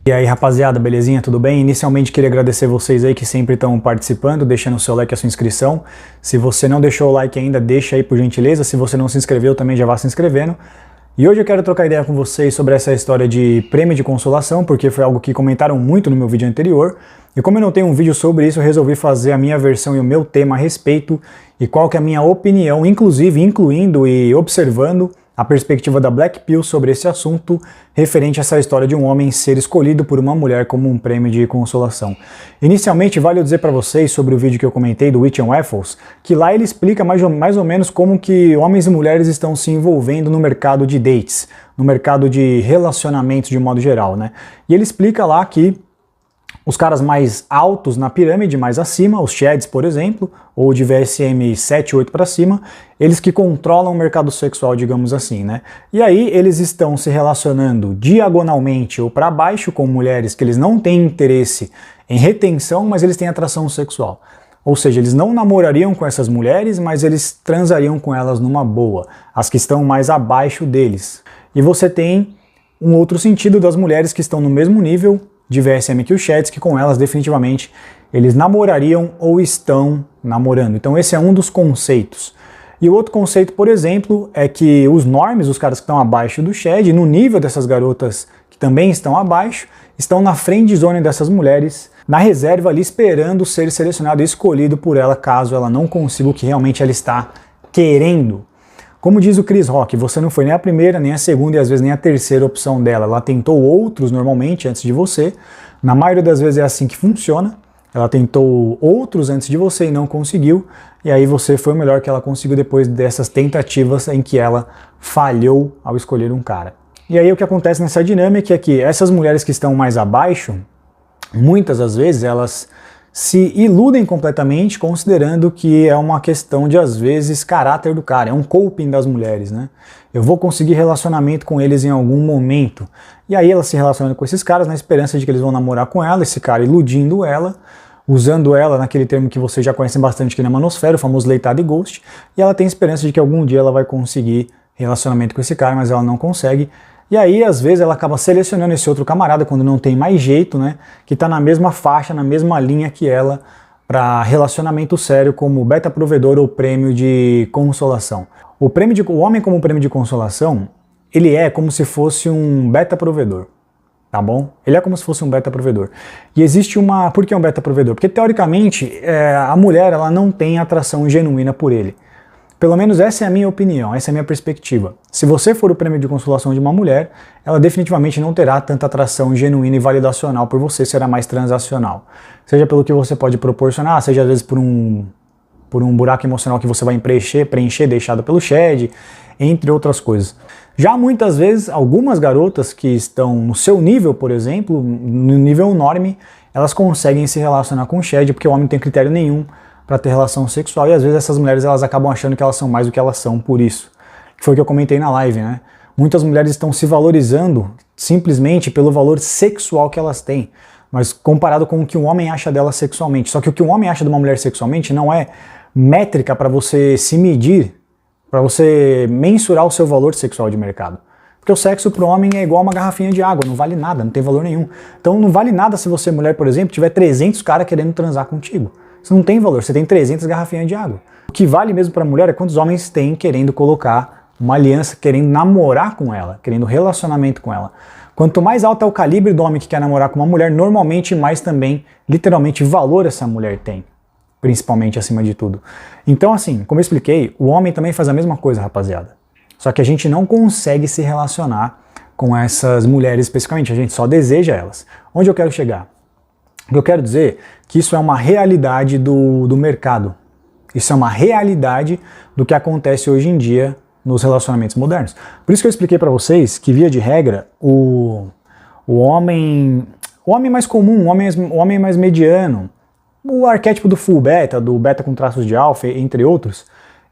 E aí, rapaziada, belezinha? Tudo bem? Inicialmente queria agradecer vocês aí que sempre estão participando, deixando o seu like e a sua inscrição. Se você não deixou o like ainda, deixa aí por gentileza. Se você não se inscreveu, também já vá se inscrevendo. E hoje eu quero trocar ideia com vocês sobre essa história de prêmio de consolação, porque foi algo que comentaram muito no meu vídeo anterior. E como eu não tenho um vídeo sobre isso, eu resolvi fazer a minha versão e o meu tema a respeito e qual que é a minha opinião, inclusive incluindo e observando a perspectiva da Black Pill sobre esse assunto, referente a essa história de um homem ser escolhido por uma mulher como um prêmio de consolação. Inicialmente, vale eu dizer para vocês sobre o vídeo que eu comentei do Witch and Waffles, que lá ele explica mais ou menos como que homens e mulheres estão se envolvendo no mercado de dates, no mercado de relacionamentos de modo geral, né? E ele explica lá que os caras mais altos na pirâmide, mais acima, os Chads, por exemplo, ou de VSM 7, 8 para cima, eles que controlam o mercado sexual, digamos assim, né? E aí eles estão se relacionando diagonalmente ou para baixo com mulheres que eles não têm interesse em retenção, mas eles têm atração sexual. Ou seja, eles não namorariam com essas mulheres, mas eles transariam com elas numa boa, as que estão mais abaixo deles. E você tem um outro sentido das mulheres que estão no mesmo nível de VSM que os Chads, que com elas definitivamente eles namorariam ou estão namorando. Então esse é um dos conceitos. E o outro conceito, por exemplo, é que os normies, os caras que estão abaixo do Chad, no nível dessas garotas que também estão abaixo, estão na friend zone dessas mulheres, na reserva ali esperando ser selecionado e escolhido por ela caso ela não consiga o que realmente ela está querendo. Como diz o Chris Rock, você não foi nem a primeira, nem a segunda e às vezes nem a terceira opção dela. Ela tentou outros normalmente antes de você. Na maioria das vezes é assim que funciona. Ela tentou outros antes de você e não conseguiu. E aí você foi o melhor que ela conseguiu depois dessas tentativas em que ela falhou ao escolher um cara. E aí o que acontece nessa dinâmica é que essas mulheres que estão mais abaixo, muitas das vezes elas se iludem completamente, considerando que é uma questão de, às vezes, caráter do cara, é um coping das mulheres, né? Eu vou conseguir relacionamento com eles em algum momento. E aí ela se relaciona com esses caras na esperança de que eles vão namorar com ela, esse cara iludindo ela, usando ela naquele termo que vocês já conhecem bastante aqui na manosfera, o famoso leitado e ghost, e ela tem esperança de que algum dia ela vai conseguir relacionamento com esse cara, mas ela não consegue. E aí, às vezes, ela acaba selecionando esse outro camarada quando não tem mais jeito, né? Que tá na mesma faixa, na mesma linha que ela, para relacionamento sério como beta provedor ou prêmio de consolação. O homem como prêmio de consolação, ele é como se fosse um beta provedor, tá bom? Ele é como se fosse um beta provedor. E existe uma... Por que um beta provedor? Porque, teoricamente, a mulher ela não tem atração genuína por ele. Pelo menos essa é a minha opinião, essa é a minha perspectiva. Se você for o prêmio de consolação de uma mulher, ela definitivamente não terá tanta atração genuína e validacional por você, será mais transacional. Seja pelo que você pode proporcionar, seja às vezes por um buraco emocional que você vai preencher deixado pelo Chad, entre outras coisas. Já muitas vezes, algumas garotas que estão no seu nível, por exemplo, no nível norme, elas conseguem se relacionar com o Chad porque o homem não tem critério nenhum para ter relação sexual, e às vezes essas mulheres elas acabam achando que elas são mais do que elas são por isso. Que foi o que eu comentei na live, né? Muitas mulheres estão se valorizando simplesmente pelo valor sexual que elas têm, mas comparado com o que um homem acha dela sexualmente. Só que o que um homem acha de uma mulher sexualmente não é métrica para você se medir, para você mensurar o seu valor sexual de mercado. Porque o sexo para o homem é igual uma garrafinha de água, não vale nada, não tem valor nenhum. Então não vale nada se você, mulher, por exemplo, tiver 300 caras querendo transar contigo. Isso não tem valor, você tem 300 garrafinhas de água. O que vale mesmo para a mulher é quantos homens têm querendo colocar uma aliança, querendo namorar com ela, querendo relacionamento com ela. Quanto mais alto é o calibre do homem que quer namorar com uma mulher, normalmente mais também, literalmente, valor essa mulher tem. Principalmente acima de tudo. Então assim, como eu expliquei, o homem também faz a mesma coisa, rapaziada. Só que a gente não consegue se relacionar com essas mulheres especificamente, a gente só deseja elas. Onde eu quero chegar? O que eu quero dizer é que isso é uma realidade do mercado. Isso é uma realidade do que acontece hoje em dia nos relacionamentos modernos. Por isso que eu expliquei para vocês que, via de regra, o homem mais comum, o homem mais mediano, o arquétipo do full beta, do beta com traços de alfa, entre outros,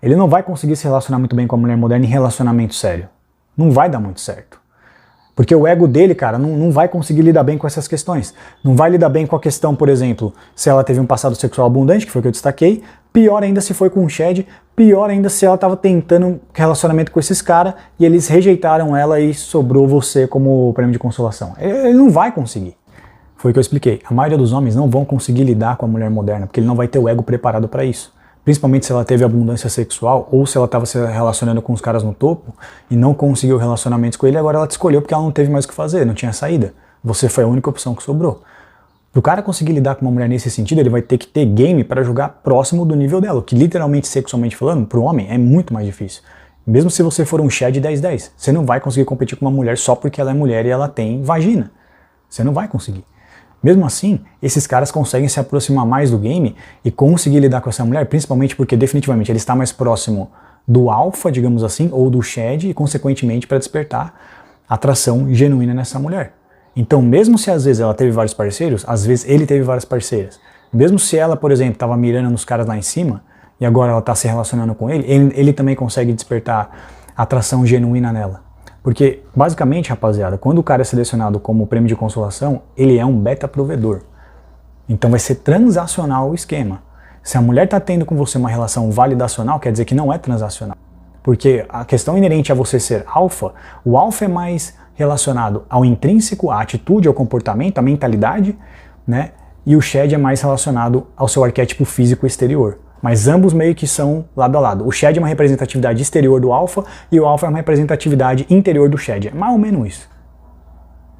ele não vai conseguir se relacionar muito bem com a mulher moderna em relacionamento sério. Não vai dar muito certo. Porque o ego dele, cara, não vai conseguir lidar bem com essas questões. Não vai lidar bem com a questão, por exemplo, se ela teve um passado sexual abundante, que foi o que eu destaquei, pior ainda se foi com o Chad, pior ainda se ela estava tentando relacionamento com esses caras e eles rejeitaram ela e sobrou você como prêmio de consolação. Ele não vai conseguir. Foi o que eu expliquei. A maioria dos homens não vão conseguir lidar com a mulher moderna, porque ele não vai ter o ego preparado para isso. Principalmente se ela teve abundância sexual, ou se ela estava se relacionando com os caras no topo e não conseguiu relacionamentos com ele, agora ela te escolheu porque ela não teve mais o que fazer, não tinha saída. Você foi a única opção que sobrou. Para o cara conseguir lidar com uma mulher nesse sentido, ele vai ter que ter game para jogar próximo do nível dela, o que literalmente, sexualmente falando, para o homem é muito mais difícil. Mesmo se você for um Chad 10-10, você não vai conseguir competir com uma mulher só porque ela é mulher e ela tem vagina. Você não vai conseguir. Mesmo assim, esses caras conseguem se aproximar mais do game e conseguir lidar com essa mulher, principalmente porque definitivamente ele está mais próximo do alfa, digamos assim, ou do Chad, e consequentemente para despertar atração genuína nessa mulher. Então, mesmo se às vezes ela teve vários parceiros, às vezes ele teve várias parceiras. Mesmo se ela, por exemplo, estava mirando nos caras lá em cima, e agora ela está se relacionando com ele também consegue despertar atração genuína nela. Porque, basicamente, rapaziada, quando o cara é selecionado como prêmio de consolação, ele é um beta provedor. Então vai ser transacional o esquema. Se a mulher está tendo com você uma relação validacional, quer dizer que não é transacional. Porque a questão inerente a você ser alfa, o alfa é mais relacionado ao intrínseco, à atitude, ao comportamento, à mentalidade, né? E o Chad é mais relacionado ao seu arquétipo físico exterior. Mas ambos meio que são lado a lado. O Chad é uma representatividade exterior do alfa e o alfa é uma representatividade interior do Chad. É mais ou menos isso.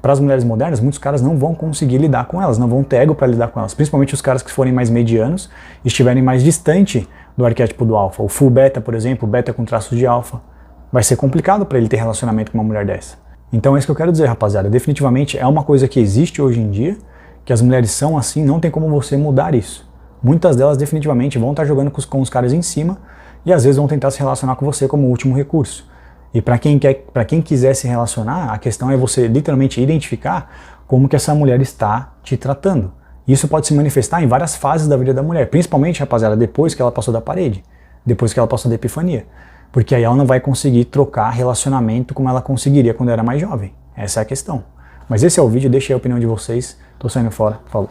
Para as mulheres modernas, muitos caras não vão conseguir lidar com elas, não vão ter ego para lidar com elas. Principalmente os caras que forem mais medianos e estiverem mais distante do arquétipo do alfa. O full beta, por exemplo, beta com traços de alfa. Vai ser complicado para ele ter relacionamento com uma mulher dessa. Então é isso que eu quero dizer, rapaziada. Definitivamente é uma coisa que existe hoje em dia, que as mulheres são assim, não tem como você mudar isso. Muitas delas definitivamente vão estar jogando com os caras em cima e às vezes vão tentar se relacionar com você como último recurso. E para quem quiser se relacionar, a questão é você literalmente identificar como que essa mulher está te tratando. Isso pode se manifestar em várias fases da vida da mulher, principalmente, rapaziada, depois que ela passou da parede, depois que ela passou da epifania. Porque aí ela não vai conseguir trocar relacionamento como ela conseguiria quando era mais jovem. Essa é a questão. Mas esse é o vídeo, deixei a opinião de vocês. Tô saindo fora. Falou.